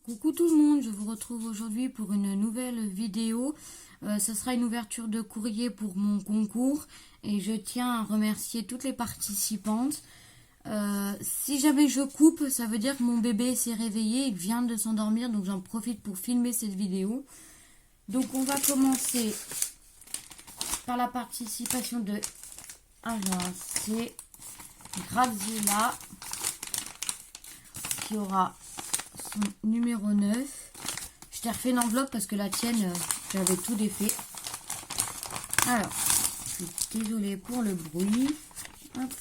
Coucou tout le monde, je vous retrouve aujourd'hui pour une nouvelle vidéo. Ce sera une ouverture de courrier pour mon concours et je tiens à remercier toutes les participantes. Si jamais je coupe, ça veut dire que mon bébé s'est réveillé et vient de s'endormir, donc j'en profite pour filmer cette vidéo. Donc on va commencer par la participation de c'est Graziella qui aura son numéro 9. Je t'ai refait une enveloppe parce que la tienne, j'avais tout défait. Alors, je suis désolée pour le bruit. Hop.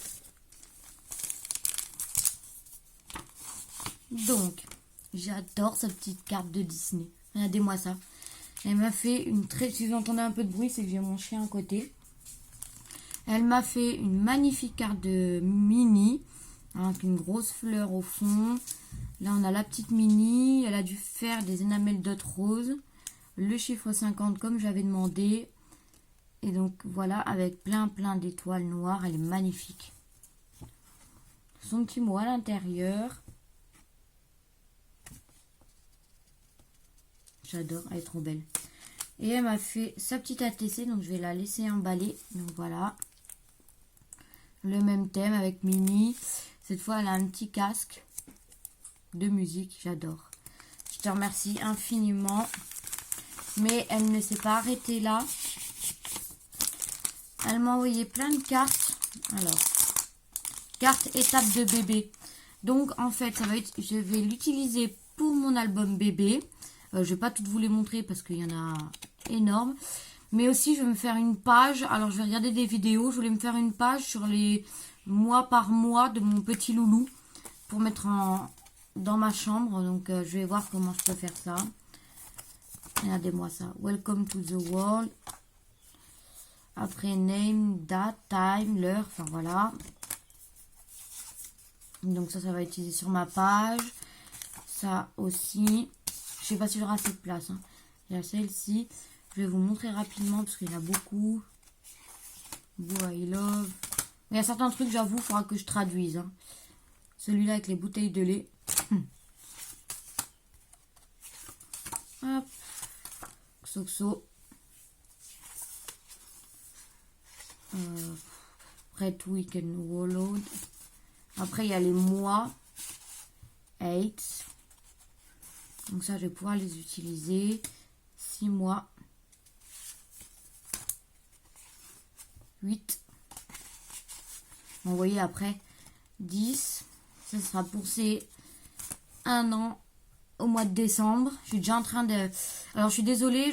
Donc, j'adore sa petite carte de Disney. Regardez-moi ça. Elle m'a fait une très... Si vous entendez un peu de bruit, c'est que j'ai mon chien à côté. Elle m'a fait une magnifique carte de Minnie, avec une grosse fleur au fond. Là, on a la petite Minnie. Elle a dû faire des enamels dots roses. Le chiffre 50 comme j'avais demandé. Et donc, voilà, avec plein d'étoiles noires. Elle est magnifique. Son petit mot à l'intérieur. J'adore, elle est trop belle. Et elle m'a fait sa petite ATC, donc je vais la laisser emballer. Donc voilà. Le même thème avec Minnie. Cette fois, elle a un petit casque de musique. J'adore. Je te remercie infiniment. Mais elle ne s'est pas arrêtée là. Elle m'a envoyé plein de cartes. Alors, carte étape de bébé. Donc, en fait, ça va être, je vais l'utiliser pour mon album bébé. Je ne vais pas toutes vous les montrer parce qu'il y en a énorme. Mais aussi, je vais me faire une page. Alors, je vais regarder des vidéos. Je voulais me faire une page sur les mois par mois de mon petit loulou pour mettre dans ma chambre. Donc, je vais voir comment je peux faire ça. Regardez-moi ça. Welcome to the world. Après, name, date, time, l'heure. Enfin, voilà. Donc, ça va être utilisé sur ma page. Ça aussi. Je sais pas si j'aurai assez de place. Hein. Il y a celle-ci. Je vais vous montrer rapidement parce qu'il y en a beaucoup. Boo I love. Il y a certains trucs, j'avoue, il faudra que je traduise. Hein. Celui-là avec les bouteilles de lait. Hop. Xoxo. Red Weekend Wallow. Après, il y a les mois. 8. Donc ça, je vais pouvoir les utiliser. 6 mois. 8. Vous voyez après 10. Ce sera pour ces 1 an au mois de décembre. Je suis déjà en train de... Alors je suis désolée,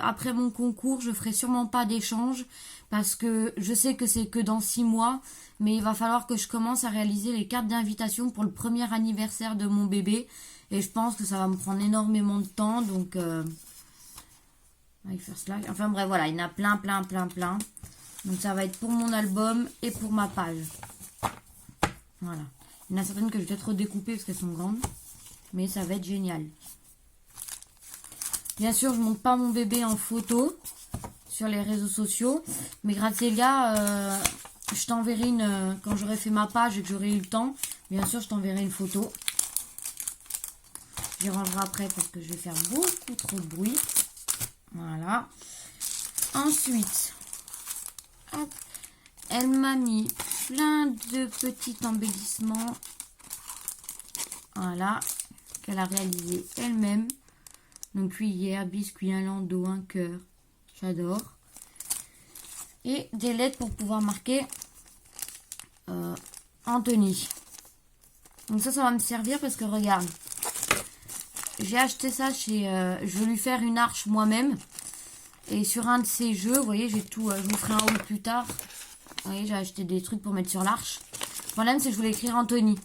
après mon concours, je ferai sûrement pas d'échange parce que je sais que c'est que dans 6 mois. Mais il va falloir que je commence à réaliser les cartes d'invitation pour le premier anniversaire de mon bébé. Et je pense que ça va me prendre énormément de temps. Donc, enfin bref, voilà, il y en a plein. Donc ça va être pour mon album et pour ma page. Voilà. Il y en a certaines que je vais peut-être redécouper parce qu'elles sont grandes. Mais ça va être génial. Bien sûr, je ne monte pas mon bébé en photo sur les réseaux sociaux. Mais Graziella, je t'enverrai une... Quand j'aurai fait ma page et que j'aurai eu le temps, bien sûr, je t'enverrai une photo. Je les rangerai après parce que je vais faire beaucoup trop de bruit. Voilà. Ensuite... Hop, elle m'a mis plein de petits embellissements. Voilà. Qu'elle a réalisé elle-même. Donc cuillère, biscuit, un landau, un cœur. J'adore. Et des lettres pour pouvoir marquer Anthony. Donc ça va me servir parce que regarde. J'ai acheté ça chez... je vais lui faire une arche moi-même. Et sur un de ces jeux, vous voyez, j'ai tout... je vous ferai un haul plus tard. Vous voyez, j'ai acheté des trucs pour mettre sur l'arche. Le problème, c'est que je voulais écrire Anthony.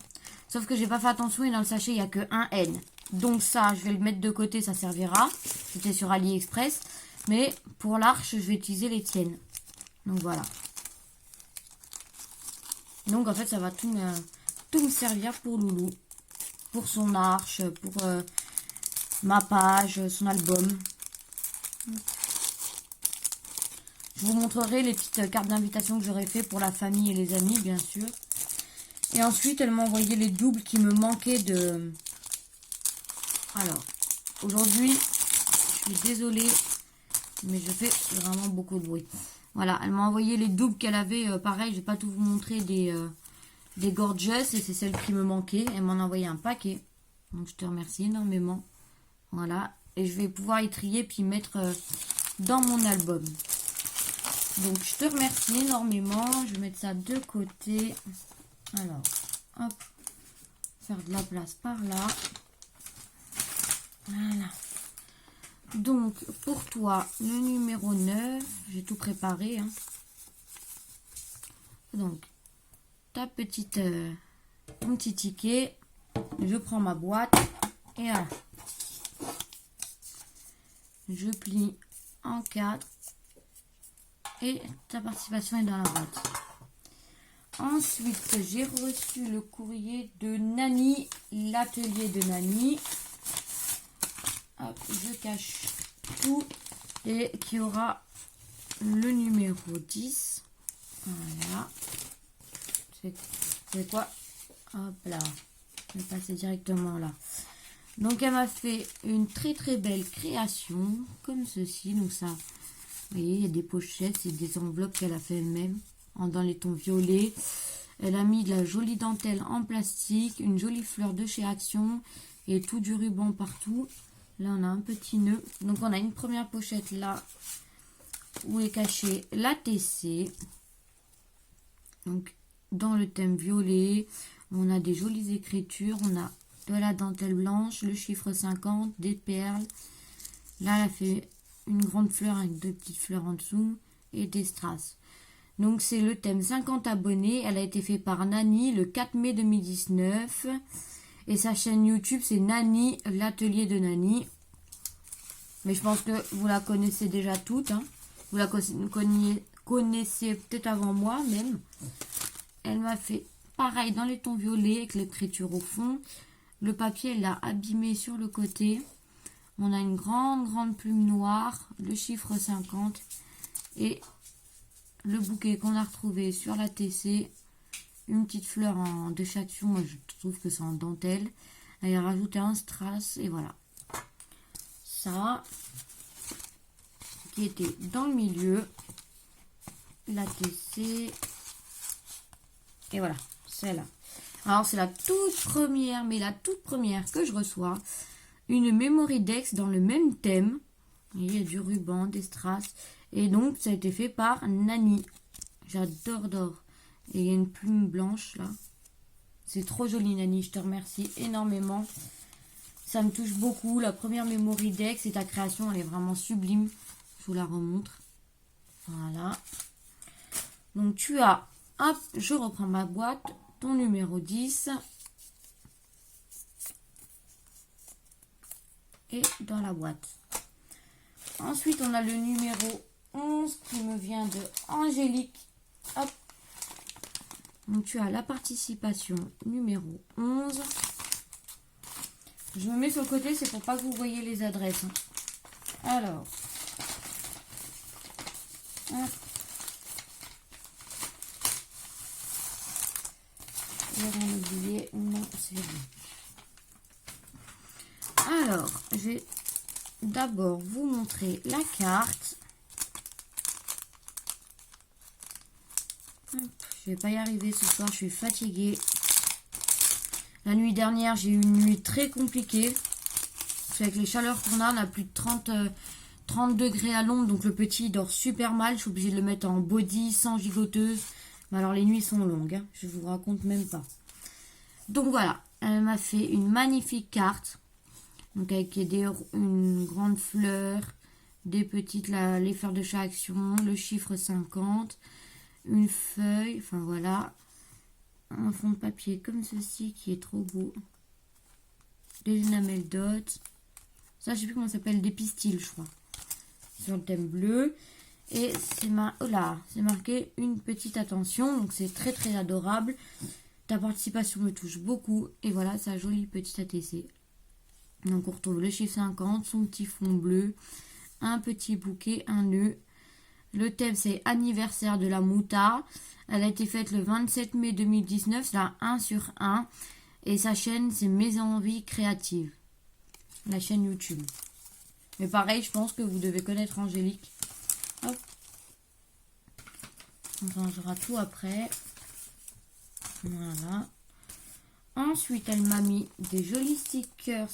Sauf que j'ai pas fait attention et dans le sachet, il n'y a que un N. Donc ça, je vais le mettre de côté, ça servira. C'était sur AliExpress. Mais pour l'arche, je vais utiliser les tiennes. Donc voilà. Donc en fait, ça va tout me servir pour Loulou. Pour son arche, pour ma page, son album. Je vous montrerai les petites cartes d'invitation que j'aurais fait pour la famille et les amis, bien sûr. Et ensuite, elle m'a envoyé les doubles qui me manquaient de... Alors, aujourd'hui, je suis désolée, mais je fais vraiment beaucoup de bruit. Voilà, elle m'a envoyé les doubles qu'elle avait. Pareil, je vais pas tout vous montrer des Gorgeous. Et c'est celle qui me manquait. Elle m'en a envoyé un paquet. Donc, je te remercie énormément. Voilà. Et je vais pouvoir y trier puis mettre dans mon album. Donc, je te remercie énormément. Je vais mettre ça de côté. Alors, hop. Faire de la place par là. Voilà. Donc, pour toi, le numéro 9, j'ai tout préparé. Hein. Donc, ta petite, ton petit ticket. Je prends ma boîte. Et voilà. Je plie en 4. Et ta participation est dans la boîte. Ensuite, j'ai reçu le courrier de Nani, l'atelier de Nani. Hop, je cache tout et qui aura le numéro 10. Voilà. C'est quoi? Hop là. Je vais passer directement là. Donc elle m'a fait une très très belle création comme ceci. Donc ça, vous voyez, il y a des pochettes et des enveloppes qu'elle a fait elle-même dans les tons violets. Elle a mis de la jolie dentelle en plastique, une jolie fleur de chez Action et tout du ruban partout. Là, on a un petit nœud. Donc, on a une première pochette là où est cachée la TC. Donc, dans le thème violet, on a des jolies écritures. On a de la dentelle blanche, le chiffre 50, des perles. Là, elle a fait une grande fleur avec 2 petites fleurs en dessous et des strass. Donc, c'est le thème 50 abonnés. Elle a été faite par Nani le 4 mai 2019. Et sa chaîne YouTube, c'est Nani, l'atelier de Nani. Mais je pense que vous la connaissez déjà toutes. Hein. Vous la connaissiez peut-être avant moi même. Elle m'a fait pareil dans les tons violets avec l'écriture au fond. Le papier, elle l'a abîmé sur le côté. On a une grande plume noire, le chiffre 50 et le bouquet qu'on a retrouvé sur la TC. Une petite fleur de chaque action, moi je trouve que c'est en dentelle. Elle a rajouté un strass et voilà. Ça, qui était dans le milieu, la TC, et voilà, celle-là. Alors c'est la toute première, mais la toute première que je reçois, une Memory Dex dans le même thème. Il y a du ruban, des strass, et donc ça a été fait par Nani. J'adore. Et il y a une plume blanche là. C'est trop joli Nani, je te remercie énormément. Ça me touche beaucoup. La première Memory Dex et ta création, elle est vraiment sublime. Je vous la remontre. Voilà. Donc tu as, hop, je reprends ma boîte, ton numéro 10. Et dans la boîte. Ensuite, on a le numéro 11 qui me vient de Angélique. Hop. Donc tu as la participation numéro 11. Je me mets sur le côté, c'est pour pas que vous voyez les adresses. Hein. Alors. Hop. J'avais oublié. Non, c'est bon. Alors, je vais d'abord vous montrer la carte. Je vais pas y arriver ce soir, je suis fatiguée. La nuit dernière, j'ai eu une nuit très compliquée. Avec les chaleurs qu'on a, on a plus de 30 degrés à l'ombre. Donc le petit il dort super mal. Je suis obligée de le mettre en body, sans gigoteuse. Mais alors les nuits sont longues. Hein. Je vous raconte même pas. Donc voilà, elle m'a fait une magnifique carte. Donc avec une grande fleur, des petites, les fleurs de chaque action, le chiffre 50, une feuille, enfin voilà. Un fond de papier comme ceci qui est trop beau. Des enamel dots. Ça, je sais plus comment ça s'appelle, des pistils, je crois. Sur le thème bleu. Et c'est marqué une petite attention. Donc c'est très très adorable. Ta participation me touche beaucoup. Et voilà sa jolie petite ATC. Donc on retrouve le chiffre 50, son petit fond bleu, un petit bouquet, un nœud, Le thème, c'est anniversaire de la moutarde. Elle a été faite le 27 mai 2019. C'est la 1 sur 1. Et sa chaîne, c'est Mes Envies Créatives. La chaîne YouTube. Mais pareil, je pense que vous devez connaître Angélique. Hop. On rangera tout après. Voilà. Ensuite, elle m'a mis des jolis stickers.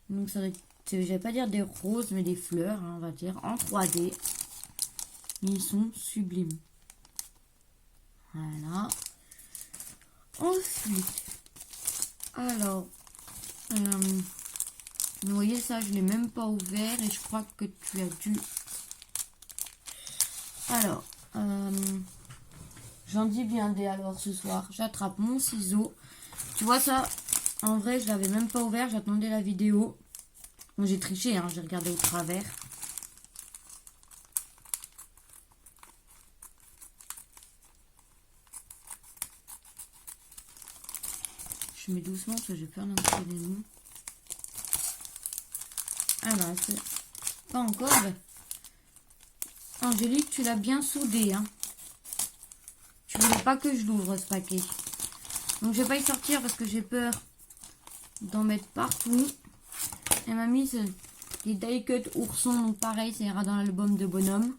Donc, ça doit être, je vais pas dire des roses, mais des fleurs, hein, on va dire, en 3D. Ils sont sublimes. Voilà. Ensuite, alors, vous voyez ça, je ne l'ai même pas ouvert et je crois que tu as dû... Alors, j'en dis bien des alors ce soir. J'attrape mon ciseau. Tu vois ça, en vrai, je l'avais même pas ouvert, j'attendais la vidéo. Bon, j'ai triché, hein, j'ai regardé au travers. Je mets doucement parce que j'ai peur d'inscrire les noms. Ah bah, c'est pas encore. Angélique, tu l'as bien soudé, hein. Tu voulais pas que je l'ouvre ce paquet. Donc je vais pas y sortir parce que j'ai peur d'en mettre partout. Elle m'a mis des die cut ourson, donc pareil, ça ira dans l'album de bonhomme.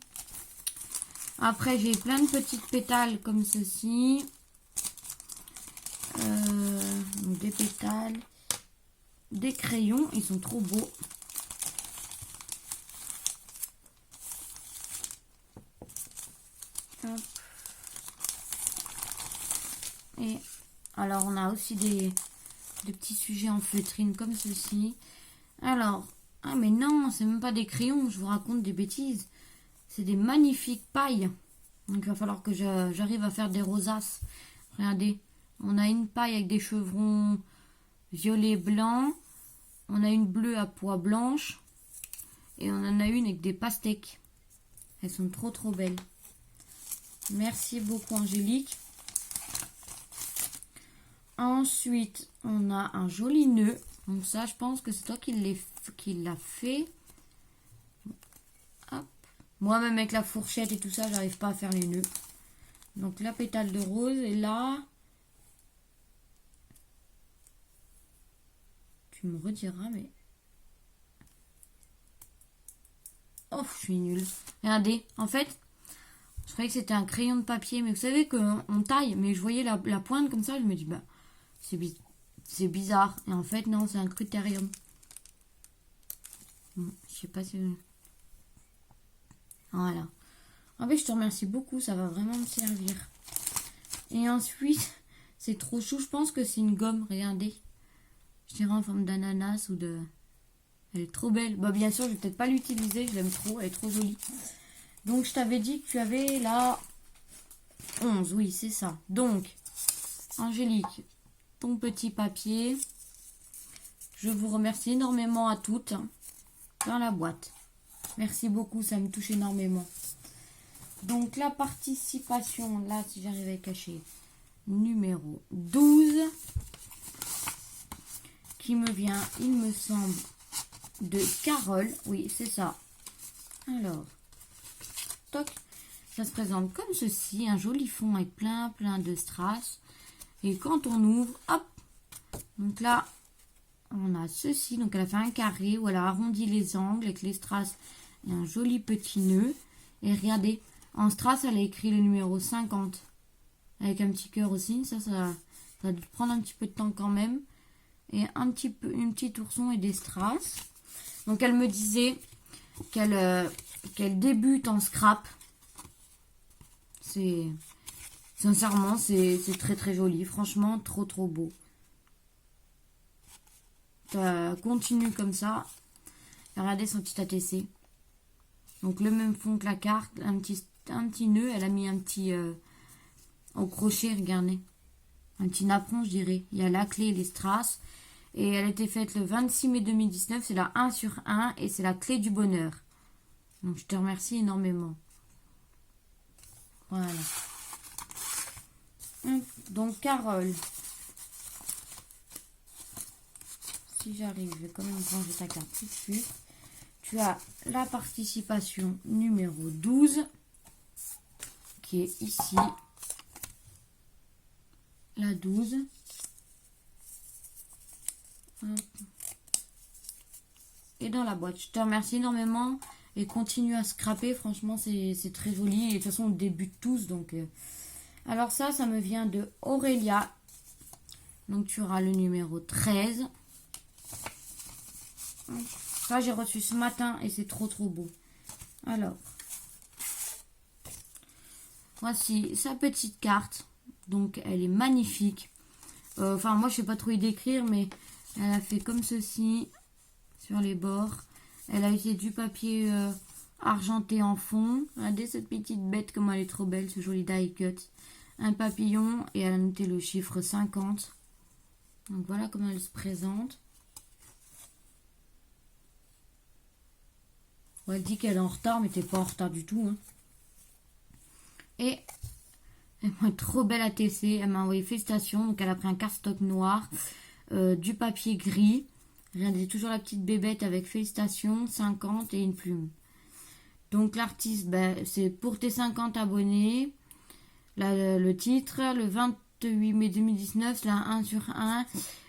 Après, j'ai plein de petites pétales comme ceci. Donc des pétales, des crayons, ils sont trop beaux. Hop. Et alors, on a aussi des petits sujets en feutrine comme ceci. Alors, ah mais non, c'est même pas des crayons, je vous raconte des bêtises. C'est des magnifiques pailles. Donc, il va falloir que j'arrive à faire des rosaces. Regardez, on a une paille avec des chevrons violet blanc. On a une bleue à pois blanche. Et on en a une avec des pastèques. Elles sont trop trop belles. Merci beaucoup Angélique. Ensuite, on a un joli nœud. Donc ça, je pense que c'est toi qui l'a fait. Hop. Moi-même avec la fourchette et tout ça, j'arrive pas à faire les nœuds. Donc la pétale de rose est là. Tu me rediras, mais... Oh, je suis nulle. Regardez, en fait, je croyais que c'était un crayon de papier. Mais vous savez qu'on taille, mais je voyais la pointe comme ça. Je me dis, bah, c'est bizarre. Et en fait, non, c'est un critérium. Bon, je sais pas si... Voilà. En fait, je te remercie beaucoup. Ça va vraiment me servir. Et ensuite, c'est trop chou. Je pense que c'est une gomme. Regardez. Je dirais en forme d'ananas ou de... Elle est trop belle. Bah, bien sûr, je vais peut-être pas l'utiliser. Je l'aime trop. Elle est trop jolie. Donc, je t'avais dit que tu avais la 11. Oui, c'est ça. Donc, Angélique, ton petit papier. Je vous remercie énormément à toutes dans la boîte. Merci beaucoup, ça me touche énormément. Donc, la participation, là, si j'arrive à cacher, numéro 12, qui me vient, il me semble, de Carole. Oui, c'est ça. Alors, toc, ça se présente comme ceci, un joli fond avec plein de strass. Et quand on ouvre, hop, donc là, on a ceci. Donc elle a fait un carré où elle a arrondi les angles avec les strass et un joli petit nœud. Et regardez, en strass, elle a écrit le numéro 50 avec un petit cœur aussi. Ça va prendre un petit peu de temps quand même. Et une petite ourson et des strass. Donc elle me disait qu'elle débute en scrap. Sincèrement, c'est très très joli. Franchement, trop trop beau. Ça continue comme ça. Regardez son petit ATC. Donc le même fond que la carte. Un petit nœud. Elle a mis un petit au crochet, regardez. Un petit napperon, je dirais. Il y a la clé et les strass. Et elle a été faite le 26 mai 2019. C'est la 1 sur 1 et c'est la clé du bonheur. Donc je te remercie énormément. Voilà. Donc Carole. Si j'arrive, je vais quand même ranger ta carte tout de suite. Tu as la participation numéro 12. marqué ici la 12. Hop. Et dans la boîte. Je te remercie énormément et continue à scraper. Franchement, c'est très joli. Et de toute façon, on débute tous. Donc, alors ça me vient de Aurélia. Donc, tu auras le numéro 13. Ça, j'ai reçu ce matin et c'est trop beau. Alors, voici sa petite carte. Donc, elle est magnifique. Enfin, moi, je sais pas trop y décrire, mais elle a fait comme ceci sur les bords. Elle a utilisé du papier argenté en fond. Regardez cette petite bête, comme elle est trop belle, ce joli die cut. Un papillon et elle a noté le chiffre 50. Donc, voilà comment elle se présente. Bon, elle dit qu'elle est en retard, mais t'es pas en retard du tout. Hein. Et elle m'a trop belle à TC. Elle m'a envoyé félicitations. Donc elle a pris un cardstock noir, du papier gris. Regardez, toujours la petite bébête avec félicitations, 50 et une plume. Donc l'artiste, ben, c'est pour tes 50 abonnés. Le titre, le 28 mai 2019, c'est la 1 sur 1.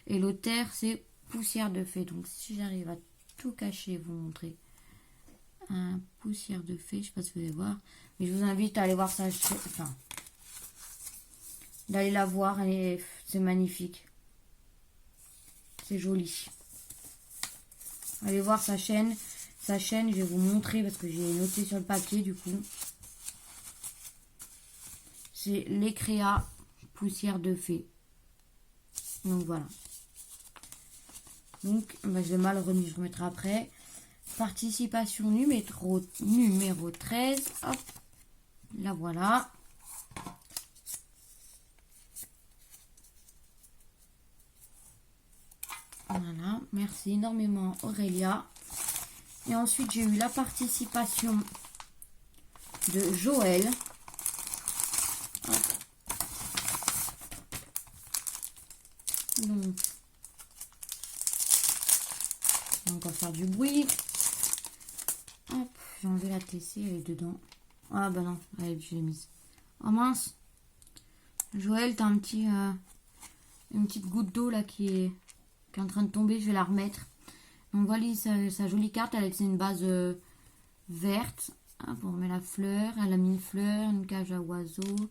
Et l'auteur, c'est Poussière de Fée. Donc si j'arrive à tout cacher, vous montrer. Un Poussière de Fée, je sais pas si vous allez voir. Mais je vous invite à aller voir ça. Enfin, d'aller la voir, c'est magnifique. C'est joli. Allez voir sa chaîne. Sa chaîne, je vais vous montrer parce que j'ai noté sur le papier du coup. C'est les créas Poussière de Fée. Donc voilà. Donc, bah, je vais mal remis, je remettrai après. Participation numéro 13. Hop. La voilà. Voilà, merci énormément Aurélia. Et ensuite j'ai eu la participation de Joël. Hop. Donc, on va encore faire du bruit. Hop, j'ai enlevé la TC, elle est dedans. Ah bah non, allez, je l'ai mise. Oh mince. Joël, t'as une petite goutte d'eau là qui est en train de tomber, je vais la remettre. Donc voilà sa jolie carte avec une base verte. Hop, on remet la fleur. Elle a mis une fleur, une cage à oiseaux.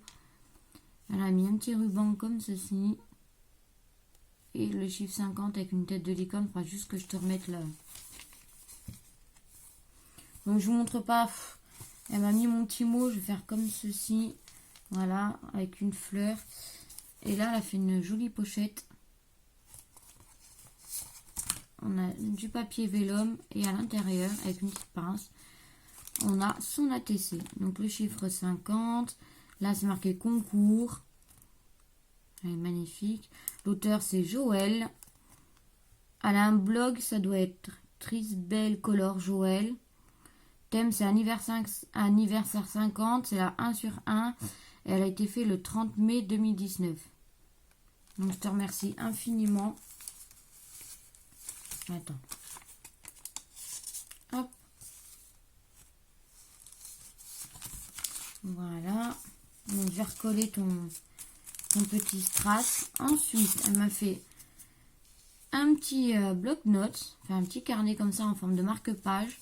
Elle a mis un petit ruban comme ceci. Et le chiffre 50 avec une tête de licorne. Il faudra juste que je te remette là. Donc je vous montre pas. Elle m'a mis mon petit mot. Je vais faire comme ceci. Voilà, avec une fleur. Et là, elle a fait une jolie pochette. On a du papier vélum et à l'intérieur, avec une petite pince, on a son ATC. Donc le chiffre 50. Là, c'est marqué concours. Elle est magnifique. L'auteur, c'est Joël. Elle a un blog, ça doit être Trisbel Color Joël. Thème, c'est anniversaire 50. C'est la 1 sur 1. Et elle a été faite le 30 mai 2019. Donc, je te remercie infiniment. Attends. Hop. Voilà. Donc, je vais recoller ton petit strass. Ensuite, elle m'a fait un petit bloc-notes. Enfin, un petit carnet comme ça en forme de marque-page.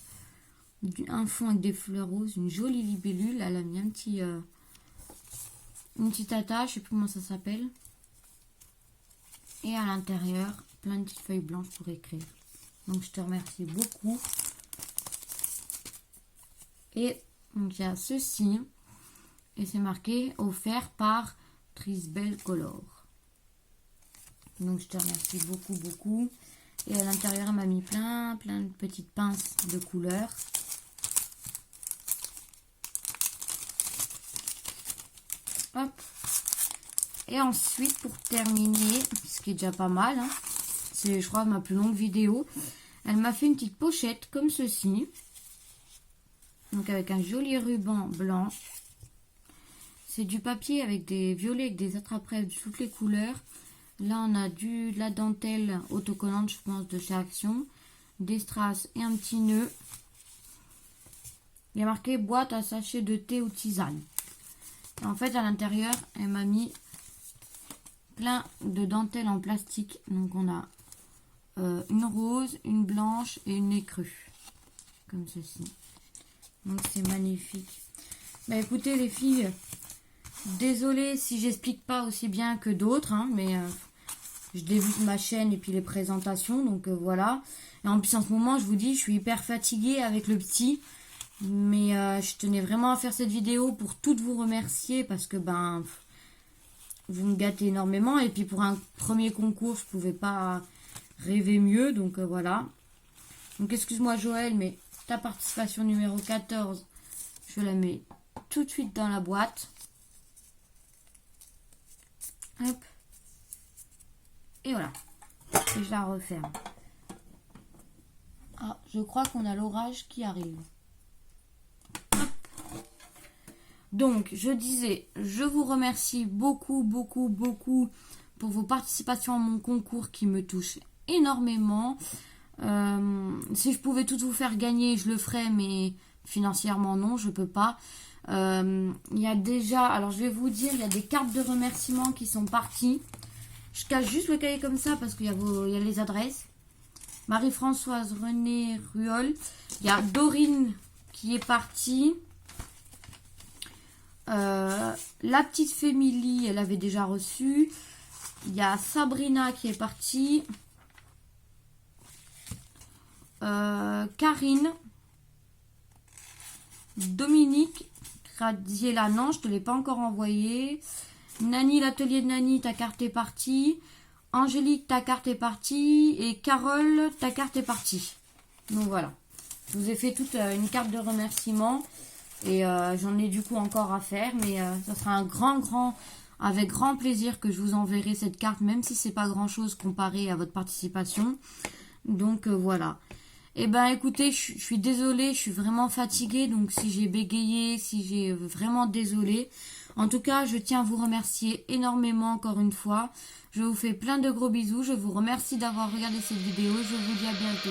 Un fond avec des fleurs roses. Une jolie libellule. Elle a mis un petit... une petite attache. Je sais plus comment ça s'appelle. Et à l'intérieur, plein de petites feuilles blanches pour écrire. Donc, je te remercie beaucoup. Et donc, il y a ceci. Et c'est marqué offert par Trisbel Color. Donc, je te remercie beaucoup. Et à l'intérieur, elle m'a mis plein de petites pinces de couleurs. Hop. Et ensuite, pour terminer, ce qui est déjà pas mal, hein, c'est, je crois, ma plus longue vidéo. Elle m'a fait une petite pochette comme ceci. Donc, avec un joli ruban blanc. C'est du papier avec des violets, avec des attrape-rêves de toutes les couleurs. Là, on a de la dentelle autocollante, je pense, de chez Action. Des strass et un petit nœud. Il y a marqué boîte à sachet de thé ou tisane. En fait, à l'intérieur, elle m'a mis plein de dentelles en plastique. Donc, on a une rose, une blanche et une écrue. Comme ceci. Donc, c'est magnifique. Bah, écoutez, les filles, désolée si j'explique pas aussi bien que d'autres, hein, mais je débute ma chaîne et puis les présentations. Donc, voilà. Et en plus, en ce moment, je vous dis, je suis hyper fatiguée avec le petit. Mais je tenais vraiment à faire cette vidéo pour toutes vous remercier parce que ben vous me gâtez énormément. Et puis pour un premier concours, je pouvais pas rêver mieux. Donc voilà. Donc excuse-moi Joël, mais ta participation numéro 14, je la mets tout de suite dans la boîte. Hop. Et voilà. Et je la referme. Ah, je crois qu'on a l'orage qui arrive. Donc, je disais, je vous remercie beaucoup, beaucoup, beaucoup pour vos participations à mon concours qui me touche énormément. Si je pouvais toutes vous faire gagner, je le ferais, mais financièrement, non, je peux pas. Il y a déjà, alors je vais vous dire, il y a des cartes de remerciement qui sont parties. Je cache juste le cahier comme ça parce qu'il y a les adresses. Marie-Françoise, René, Ruol. Il y a Dorine qui est partie. La petite Fémilie, elle avait déjà reçu. Il y a Sabrina qui est partie. Karine. Dominique. Gradiela, non, je ne te l'ai pas encore envoyé. Nani, l'atelier de Nani, ta carte est partie. Angélique, ta carte est partie. Et Carole, ta carte est partie. Donc voilà. Je vous ai fait toute une carte de remerciement. Et j'en ai du coup encore à faire. Mais ça sera avec grand plaisir que je vous enverrai cette carte. Même si c'est pas grand chose comparé à votre participation. Donc voilà. Et ben écoutez, je suis désolée. Je suis vraiment fatiguée. Donc si j'ai bégayé, si j'ai vraiment désolée. En tout cas, je tiens à vous remercier énormément encore une fois. Je vous fais plein de gros bisous. Je vous remercie d'avoir regardé cette vidéo. Je vous dis à bientôt.